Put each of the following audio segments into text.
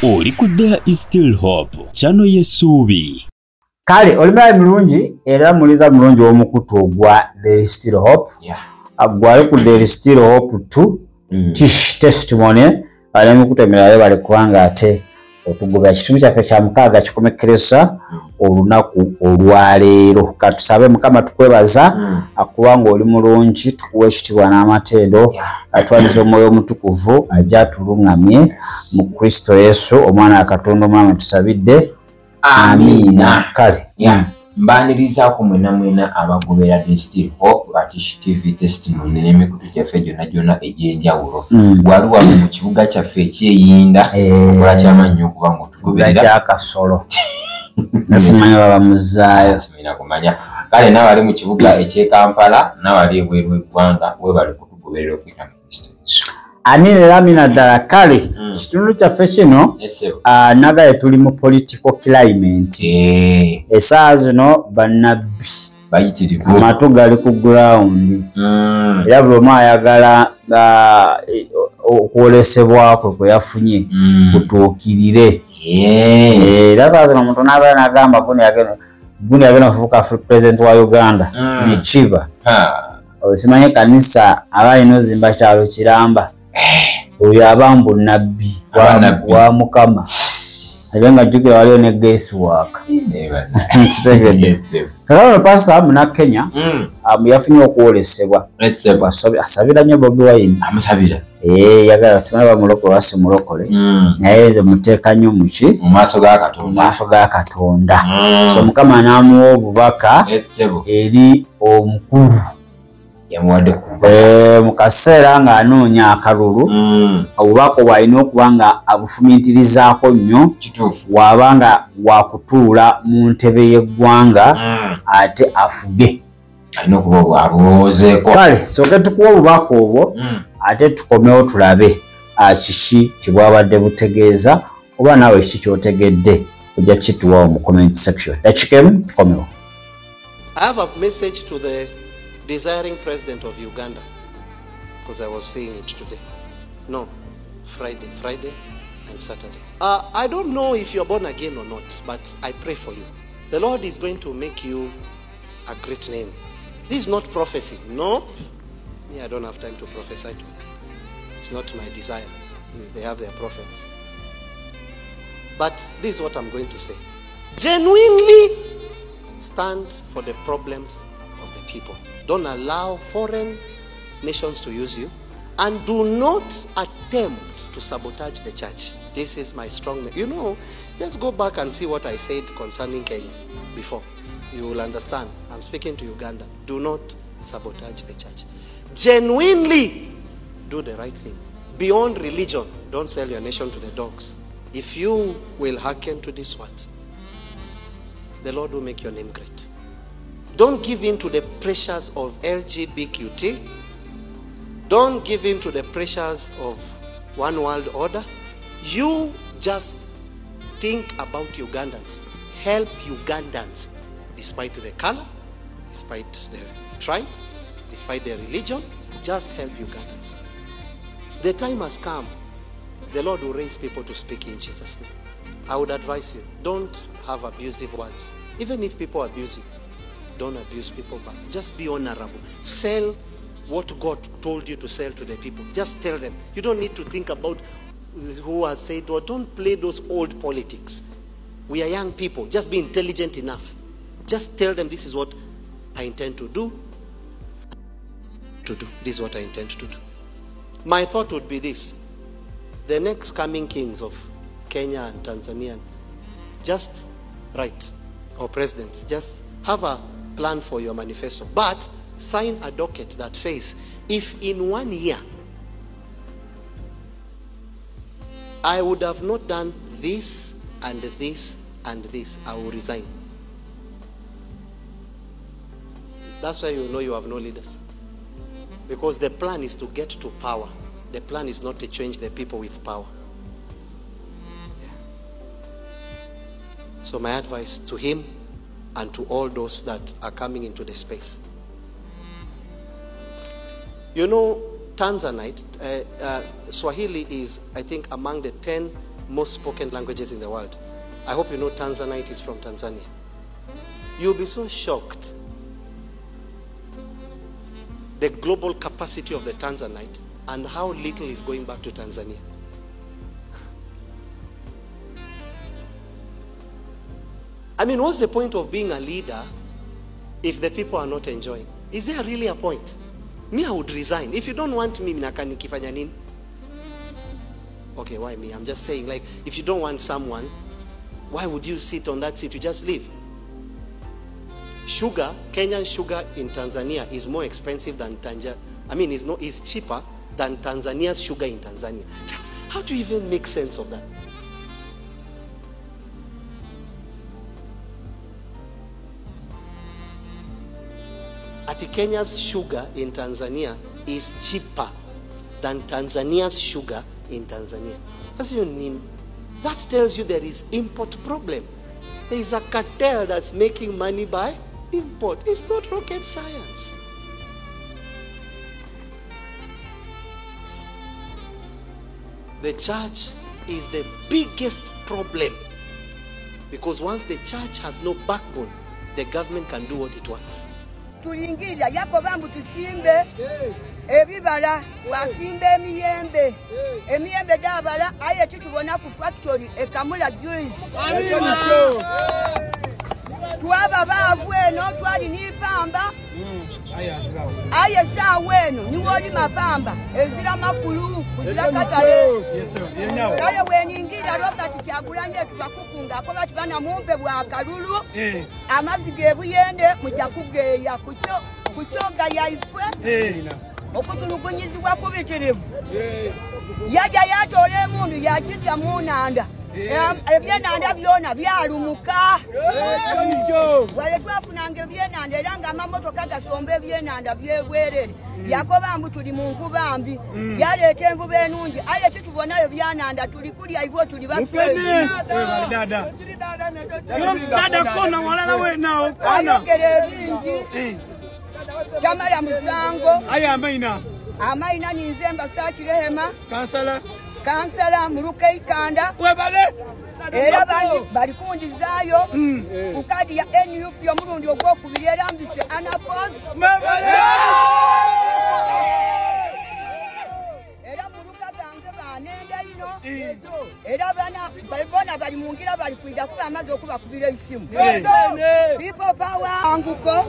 Oli ku There Is Still Hope, chano yesubi. Kale, olimai mulungi, era muliza mulungi omukutu ogwa There Is Still Hope. Agwale ku There Is Still Hope 2, Tish Testimony, mukutu emirala bali kubanga ate otugobya kitundu kyaffe kya mukaaga kikomekereza olunaku olwaleero. Katusabe Mukama tukwebaza akubanga oli mulungi, tukuwa ekitiibwa n'amatendo, atwaniza omwoyo omutukuvu ajja atulungamye mu Kristo Yesu omwana wa Katonda omwami tusabidde. Amina. Kale mbanirizaako mwena abagobera The Still Hope Atish TV Testimony n'emikutu gyaffe gyonna egy'enjawulo. Waliwo mu kibuga kyaffe eky'Eyinda okola ky'amanyi okuba ng'otugoberera ky'Akasolo nasimanya baba muzaayo simanya kumanya. Kale n'abali mu kibuga eky'e Kampala n'abali ebweru w'eggwanga webali kutugoberera okuyita mu Kristo Yesu. Amina ddala. Kale kitundu kyaffe kino nagaye tuli mu political climate. Essaawa zino bannabbi bayitirivu amatu gali ku ground era buli omu ayagala okwolesebwako kwe yafunye kutuukirire. Era essaawa zino omuntu n'abeera n'agamba gundi yagenda okufuuka president wa Uganda nekiba osimanye kanisa aba alina ozimba kyalo kiramba oyo abambu nabbi wa Mukama ate nga jjukira waliwo ne guest work kitegedde. Kakano pastor muna Kenya yafunye okwolesebwa asabira nnyo Bobi Wine yagala basimane bamulokole wasi mulokole naye nze muteeka nnyo muki mu maaso ga Katonda. So Mukama n'amuwa obubaka eri omukulu mu kaseera ng'anoonya akalulu obubaka bw'alina okuba nga abufumintirizaako nnyo bw'aba nga wakutuula mu ntebe y'eggwanga ate afuge. Kale soke tukuwa obubaka obwo ate tukomewo tulabe kiki kibwabadde butegeeza oba naawe kiki kyotegedde ojja kituwa mu comment section. Ekikemu tukomewo. I have a message to the desiring president of Uganda, because I was saying it today. No, Friday and Saturday. I don't know if you're born again or not, but I pray for you. The Lord is going to make you a great name. This is not prophecy. No, me, I don't have time to prophesy to you. It's not my desire. They have their prophets. But this is what I'm going to say. Genuinely stand for the problems of the people. Don't allow foreign nations to use you, and do not attempt to sabotage the church. This is my strong. Just go back and see what I said concerning Kenya before. You will understand. I'm speaking to Uganda. Do not sabotage the church. Genuinely do the right thing. Beyond religion, don't sell your nation to the dogs. If you will hearken to these words, the Lord will make your name great. Don't give in to the pressures of LGBTQ. Don't give in to the pressures of one world order. You just think about Ugandans. Help Ugandans, despite the color, despite their tribe, despite their religion. Just help Ugandans. The time has come. The Lord will raise people to speak in Jesus' name. I would advise you, don't have abusive words. Even if people abuse you, don't abuse people back. Just be honorable. Sell what God told you to sell to the people. Just tell them. You don't need to think about who has said what. Don't play those old politics. We are young people. Just be intelligent enough. Just tell them this is what I intend to do. This is what I intend to do. My thought would be this. The next coming kings of Kenya and Tanzania, just write, or presidents, just have a plan for your manifesto, but sign a docket that says, if in 1 year I would have not done this and this and this, I will resign. That's why you know you have no leaders. Because the plan is to get to power. The plan is not to change the people with power. So my advice to him and to all those that are coming into the space. Tanzanite, Swahili is, I think, among the 10 most spoken languages in the world. I hope you know Tanzanite is from Tanzania. You'll be so shocked. The global capacity of the Tanzanite and how little is going back to Tanzania. I mean, what's the point of being a leader if the people are not enjoying? Is there really a point? Me, I would resign. If you don't want me, kifanya nini? Okay, why me? I'm just saying, like, if you don't want someone, why would you sit on that seat? You just leave. Sugar, Kenyan sugar in Tanzania is more expensive than is cheaper than Tanzania's sugar in Tanzania. How do you even make sense of that? Kenya's sugar in Tanzania is cheaper than Tanzania's sugar in Tanzania. That's what you mean. That tells you there is import problem. There is a cartel that's making money by import. It's not rocket science. The church is the biggest problem, because once the church has no backbone, the government can do what it wants. Tulingira yako bambu tusimbe ebibala wasimbe emiyembe dabala aye tutubona ku factory ekamula juice twaba bavu eno twali ni pamba aye sawa eno ni woli mapamba ezira makulu kuzira katale kale weningira Robert Kyagulanyi tubakukunga ko bati bana mumpe bwa kalulu amazi gebuyende mujja kugeya kuchoga yaifwe okutulugunyizibwa kubitirivu yaja yatole mundu yakita munanda ebyenanda byona byalumuka wale twafunanga ebyenanda era nga amamotoka gasomba ebyenanda byebwerere yakoba mbu tuli mu nkuba mbi yaleeta envuba enungi aye tutubona ebyenanda tuli kulya ivo tuli baswezi dada kona walala wenao kona ayogera ebingi Kamala Musango aya amaina ninzemba sakirehema kansala muruke ikanda webale era bali kundizayo ukadi ya NUP yomurundi ogwokubiri erambise anapos era muruka gange banenda ino era bana bali mungira bali kuida kuba amaze okubakubira isimu people power anguko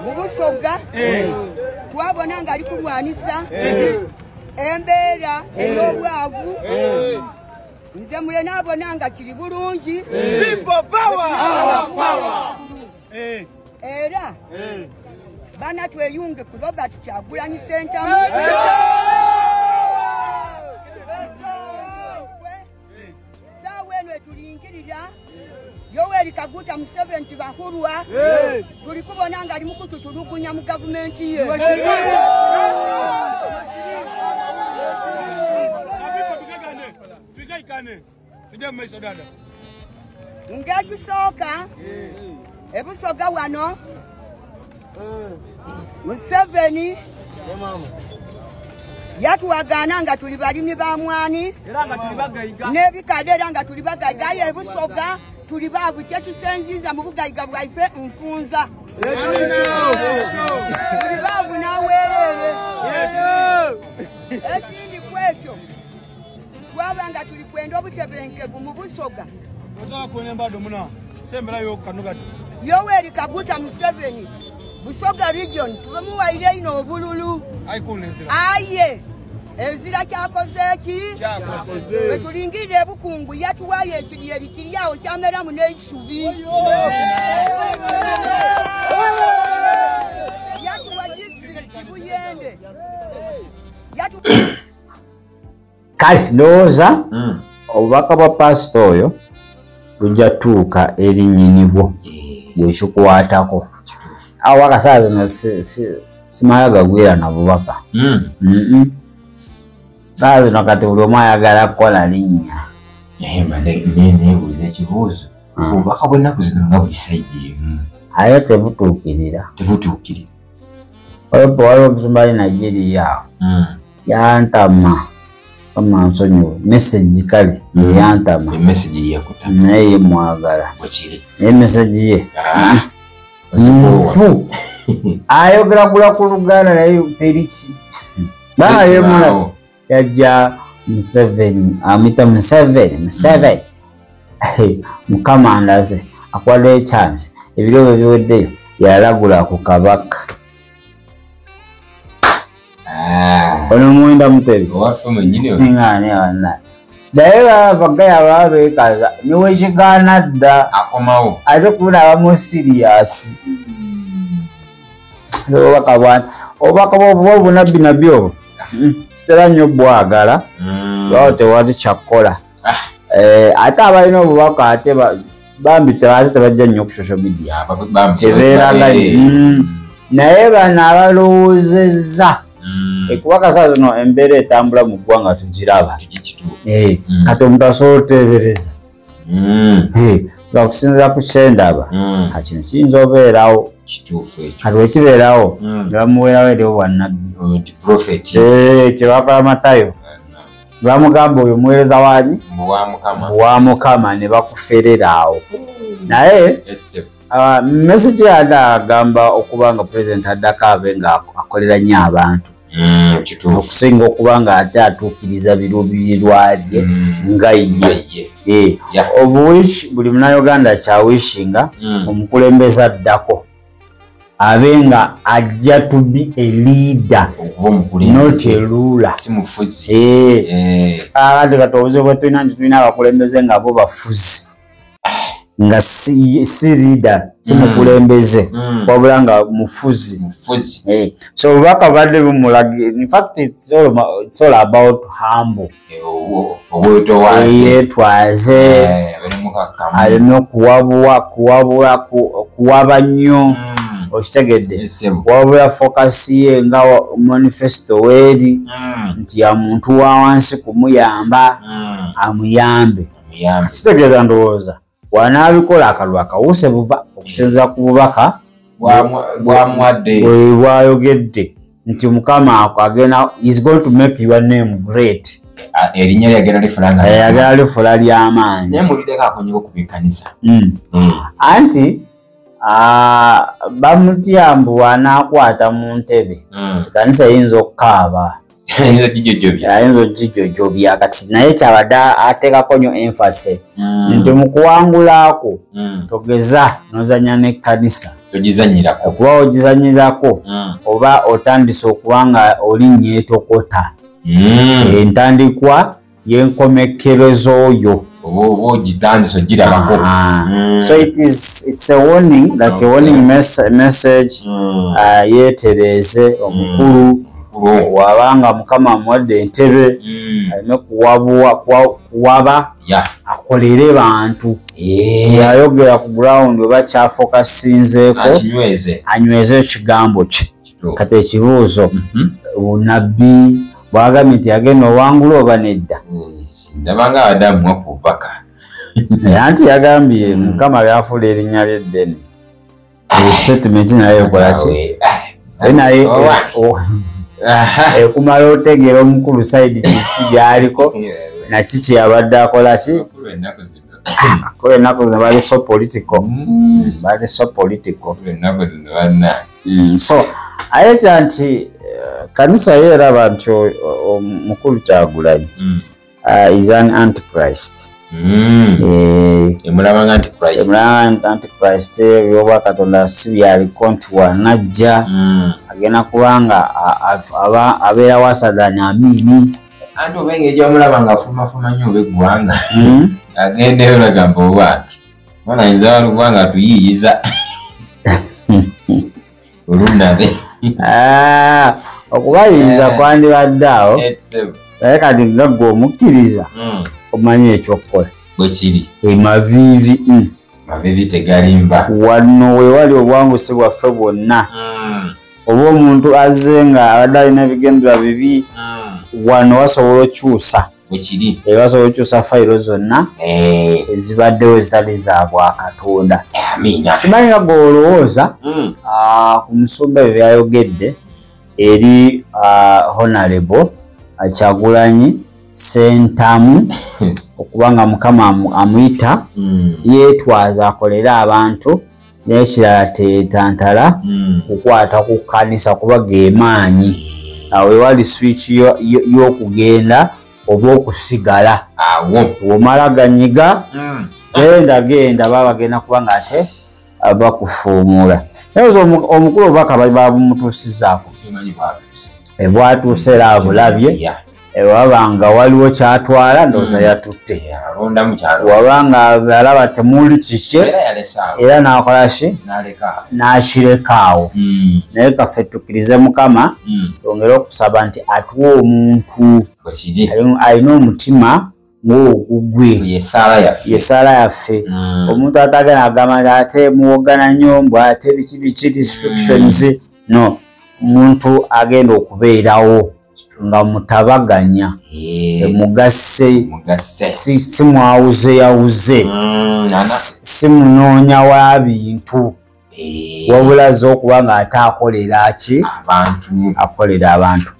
mubusoga twabona nga ali kulwanisa embera ey'obwavu nze mule nabona nga kiri bulungi people power era bana tweyunge ku Robert Kyagulanyi Sentamu sawa eno etulingirira Yoweri Kaguta Museveni bahurwa tuli kubona nga ali mukututulugunya mu gavumenti ye ngekisooka ebusoga wano Museveni yatuwagana nga tuli balimi ba mwani n'ebikade era nga tuli bagaiga ye ebusoga tuli bavu kyetusenziza mu bugaiga bwaife nfunza tuli bavu naweerere ekindi kwekyo twabanga tuli kwenda obutebenkevu mu busoga Yoweri Kaguta Museveni Busoga region tubamuwaire ino obululu aye ezira kyakoze ki betulingirire ebukungu yatuwaye ekiriyeri kiriyawo kyameramu n'eisubi yatuwa district Buyende kale ndowooza obubaka bwa pasito oyo lujja tuuka eri nnyinibwo bwekikwatako awo akasaala zino simala gagwira na bubaka saa zino kati buli omu ayagala kukola linnya nebuuza ekibuuzo obubaka bw'ennaku zino nga buli saidi emu aye tebutuukirira waliwo omusumba ali Nigeria yantama kama nsonyiwe message kali yantama message yakuta naye mwagala wachiri message ye mfu ayogera kula ku Luganda naye terichi baye mula yajja Museveni amita Museveni mukama andaze akwale chance ebiro biweddeyo yalagula ku Kabaka ono mwenda Mutebi wafume nyine ngane wana daera bagaya babe kaza niwe kigana dda akomawo ate kuna abamu serious obaka bobu nabyo sitera nnyo bwagala lwao tewali kyakola ate abalina obubaka ate bambi tebajja nnyo ku social media tebeera naye bano abalowoozezza ekubaka saa zino embeera etambula mu ggwanga tugiraba kati omuntu asobola oteebereza nga kusinziira ku kyendaba kino kiyinza obeerawo kati wekibeerawo ne bamuweerawo eriwo bwannabbi kyebakola Matayo bamugamba oyo muweereza wanyi wa Mukama ne bakuferera awo naye message yada agamba okubanga president addako abe nga akolera nnyo abantu okusinga okubanga ate atuukiriza biruubirirwa bye nga ye of which buli munnayuganda kyawishinga omukulembeze addako abe nga ajja to be a leader not a ruler ate kati obuzibu bwe tulina nti tulina abakulembeze nga bo bafuzi nga si leader si mukulembeze wabula nga mufuzi so obubaka badde bumulagi in fact it's all about humble yetwaze aleme kuwaba nnyo okitegedde wabula fokasi ye nga manifesto weeri nti ya muntu wa wansi kumuyamba amuyambe kitegeeza ndowooza wanaabikola akalulu akawuse buva okusinziira ku bubaka bwayogedde nti Mukama agenda is going to make your name great erinnya yagala lifula ly'amaanyi anti bamutyambu wanaakwata mu ntebe ekanisa yinza okukaaba ayinza okugijojobya kati naye kyabadde ateekako nnyo enfase nti mu kuwangulaako togeza n'ozanya n'ekkanisa okuba ogizanyirako oba otandise okuba nga olinnyo etokota entandikwa y'enkomekerezo oyo so it's a warning, like a warning message yetereze omukulu wabanga Mukama amuwadde entebe aleme kuwaba akolere bantu yayogera ku ground oba kyafokasinzeeko anyweze ekigambo kye kati ekibuuzo bunabbi bwagambye nti yagenda owangula oba nedda ndabanga Adamu wakubaka anti yagambye Mukama byafuula erinnya ly'eddene statement naye ekolaki naye kumala otegeera omukulu saidi kiki gyaliko nakiki yabadde akolaki kola ennaku zino bali so political so ayekya nti kanisa yeeraba nti omukulu Kyagulanyi is an antichrist emulabanga antichrist byobwa Katonda si byaliko nti wanajja agenda kubanga abeera wasadani amini anti obenga egyamulabanga afumafuma nnyo obeggwanga agendeyo nagamba obwaki mwana ayinza walugwanga atuyiyiza olunabe okubayinza kwandibadde awo naye kati nga gwe omukkiriza omanyi ekyokukola bwekiri mavivi tegalimba wano wewali obwangusi bwaffe bwonna oba omuntu azze nga abadde alina ebigendera bibi wano wasobola okyusa bwekiri wasobola okyusa fayiro zonna ezibaddewo ezitali za Bwakatonda simanyi nga gwe olowooza ku musumba ebyo byayogedde eri Honorable Kyagulanyi sentamu okubanga mukama amuyita yeetwaza akolera abantu n'ekirala teetantala kukwata ku kkanisa kuba geemaanyi awo ewali switch y'okugenda oba okusigala womala ganyiga genda baba bagenda kubanga ate bakufuumula naye omukulu obubaka babumutuusizaako ebwatuuse era abulabye ewabanga waliwo kyatwala ndowooza yatutte wabanga alaba temuli kikye era nakolaki n'akireka naye kaffe tukkirize mukama tongere okusaba nti atuwa omuntu alina omutima ng'ogugwe yesaala yaffe omuntu atagenda agamba nti ate muwogana nnyo mbw ate biki restrictions no omuntu agenda okubeerawo nga mutabaganya mugasse si mwawuze yawuze si munoonya wa bintu wabula ze okuba nga ate akolera ki akolera abantu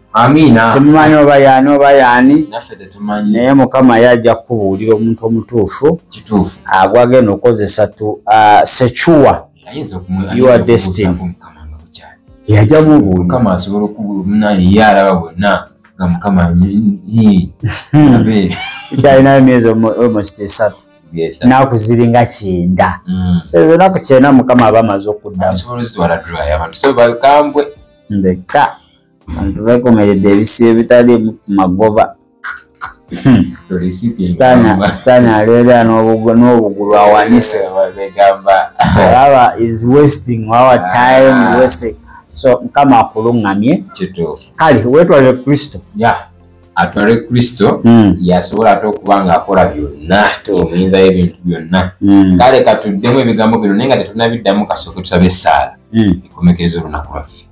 simumanyi oba yaani naye mukama yajja kubuulira omuntu omutuufu agwagenda okukozesa secure your destiny yajja mubuulira asobola okubulira ye alaba bonna nga mukama kyalinayo emyezi almost 3 naku ziringa 9 so naku 9 mukama aba amaze okuddamu ndeka abantu bekomeredde ebisibo bitali magoba sitaani aleera n'obugulu awanise alaba is wasting our time is wasting so mukama akulungamye kale wetwalire kristo atwale kristo yasobola ate okuba nga akola byonna emuyinza y'ebintu byonna kale katuddemu ebigambo bino naye nga tetunabiddamu kasooke tusabe essaala ikomekereza olunaku lwaffe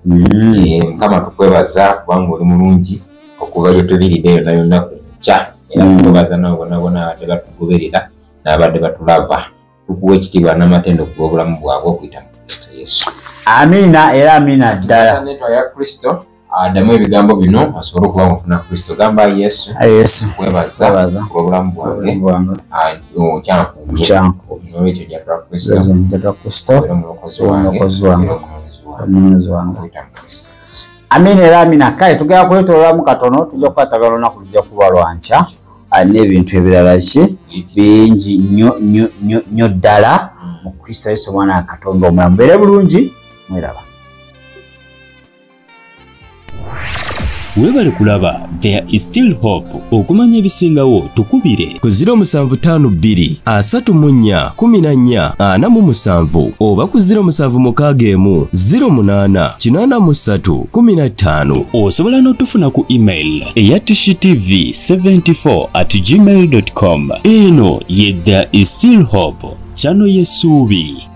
mukama tukwebaza kubanga oli mulungi okuva gye tubiridde yonna yonna ku nkya era tukwebaza nabo bonna abadde batugoberera n'abadde batulaba tukuwa ekitiibwa n'amatendo okuba obulamu bwabwe okuyita mu kristo yesu amina era amina ddala netwa ya kristo addamu ebigambo bino asobole okuba nga ofuna kristo gamba yesu kwebaza obulamu bwange kyankuumye nolwekyo jatwa kristo omulokozi wange amina era amina kale tugenda kwetololamu katono tujja kukwatagana olunaku lujja kuba lwankya n'ebintu ebirala ki bingi nnyo ddala mu kristo yesu omwana wa katonda omulamu beere bulungi mweraba webale kulaba there is still hope okumanya ebisingawo tukubire ku 0752 34 14 47 oba ku 0761 08 83 15 osobola n'otufuna ku email eya tshitv74@gmail.com eno ye there is still hope chano yesuubi.